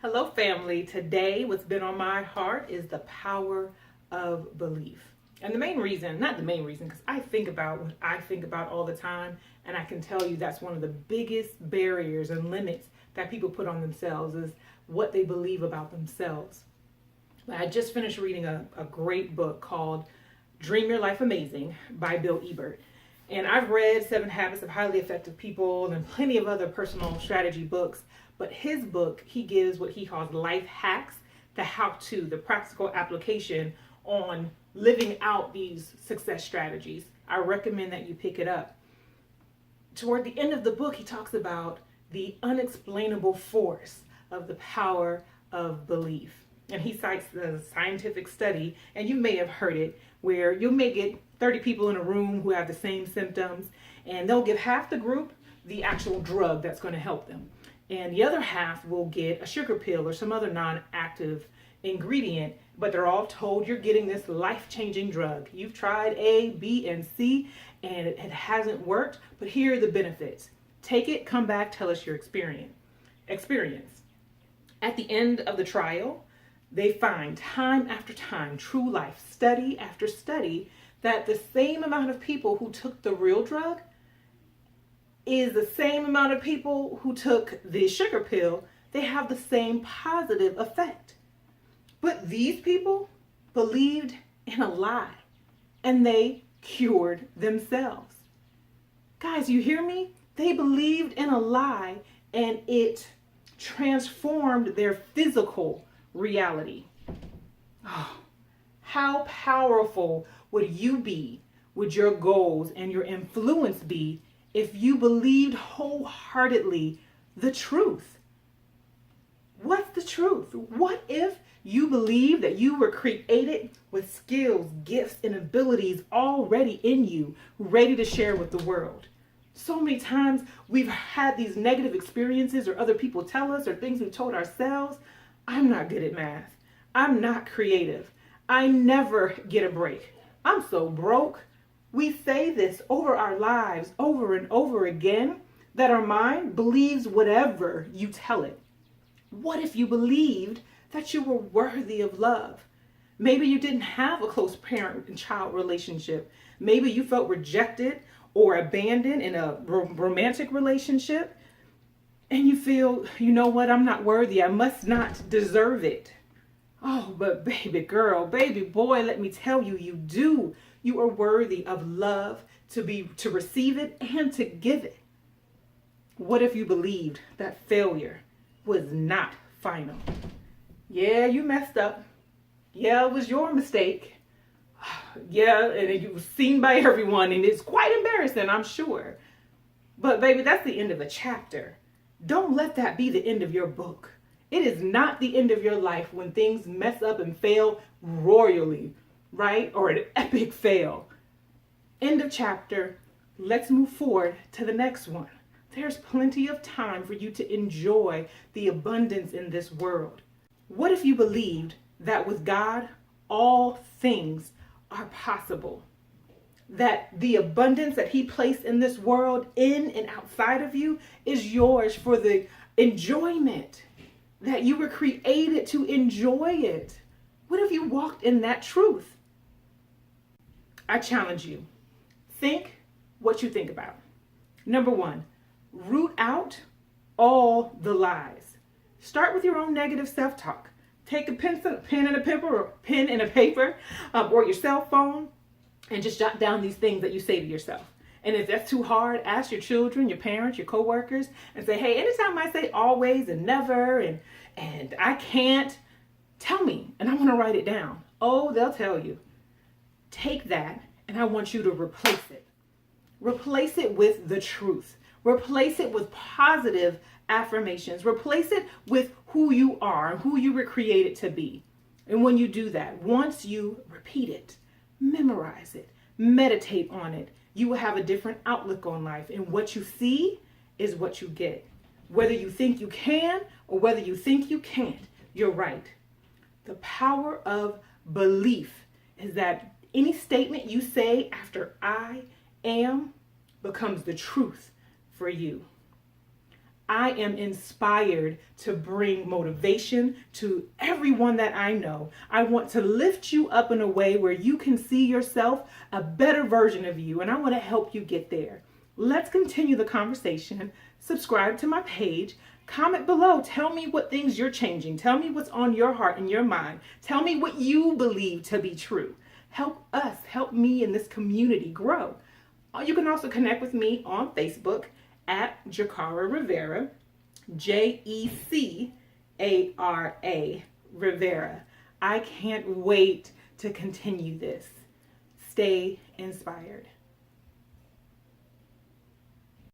Hello, family. Today, what's been on my heart is the power of belief. And the main reason, not the main reason, because I think about what I think about all the time, and I can tell you that's one of the biggest barriers and limits that people put on themselves is what they believe about themselves. But I just finished reading a great book called Dream Your Life Amazing by Bill Ebert. And I've read Seven Habits of Highly Effective People and plenty of other personal strategy books. But his book, he gives what he calls life hacks, the how-to, the practical application on living out these success strategies. I recommend that you pick it up. Toward the end of the book, he talks about the unexplainable force of the power of belief. And he cites the scientific study, and you may have heard it, where you may get 30 people in a room who have the same symptoms, and they'll give half the group the actual drug that's going to help them. And the other half will get a sugar pill or some other non-active ingredient, but they're all told you're getting this life-changing drug. You've tried A, B, and C, and it hasn't worked, but here are the benefits. Take it, come back, tell us your experience. At the end of the trial, they find time after time, true life, study after study, that the same amount of people who took the real drug is the same amount of people who took the sugar pill. They have the same positive effect. But these people believed in a lie and they cured themselves. Guys, you hear me? They believed in a lie and it transformed their physical reality. Oh, how powerful would you be? Would your goals and your influence be if you believed wholeheartedly the truth? What's the truth? What if you believe that you were created with skills, gifts, and abilities already in you, ready to share with the world? So many times we've had these negative experiences or other people tell us or things we've told ourselves. I'm not good at math. I'm not creative. I never get a break. I'm so broke. We say this over our lives over and over again, that our mind believes whatever you tell it. What if you believed that you were worthy of love? Maybe you didn't have a close parent and child relationship. Maybe you felt rejected or abandoned in a romantic relationship. And you feel, you know what, I'm not worthy. I must not deserve it. Oh, but baby girl, baby boy, let me tell you, you do. You are worthy of love, to receive it and to give it. What if you believed that failure was not final? Yeah, you messed up. Yeah, it was your mistake. Yeah, and it was seen by everyone, and it's quite embarrassing, I'm sure. But baby, that's the end of a chapter. Don't let that be the end of your book. It is not the end of your life when things mess up and fail royally, right? Or an epic fail. End of chapter. Let's move forward to the next one. There's plenty of time for you to enjoy the abundance in this world. What if you believed that with God, all things are possible? That the abundance that he placed in this world, in and outside of you, is yours for the enjoyment, that you were created to enjoy it. What if you walked in that truth? I challenge you. Think what you think about. Number one, root out all the lies. Start with your own negative self-talk. Take a pen and a paper, or your cell phone, and just jot down these things that you say to yourself. And if that's too hard, ask your children, your parents, your coworkers, and say, hey, anytime I say always and never and I can't, tell me, and I want to write it down. Oh, they'll tell you. Take that, and I want you to replace it. Replace it with the truth. Replace it with positive affirmations. Replace it with who you are and who you were created to be. And when you do that, once you repeat it, memorize it, meditate on it, you will have a different outlook on life. And what you see is what you get. Whether you think you can or whether you think you can't, you're right. The power of belief is that any statement you say after I am becomes the truth for you. I am inspired to bring motivation to everyone that I know. I want to lift you up in a way where you can see yourself, a better version of you, and I want to help you get there. Let's continue the conversation. Subscribe to my page. Comment below. Tell me what things you're changing. Tell me what's on your heart and your mind. Tell me what you believe to be true. Help us, help me in this community grow. You can also connect with me on Facebook at Jecara Rivera, Jecara Rivera. I can't wait to continue this. Stay inspired.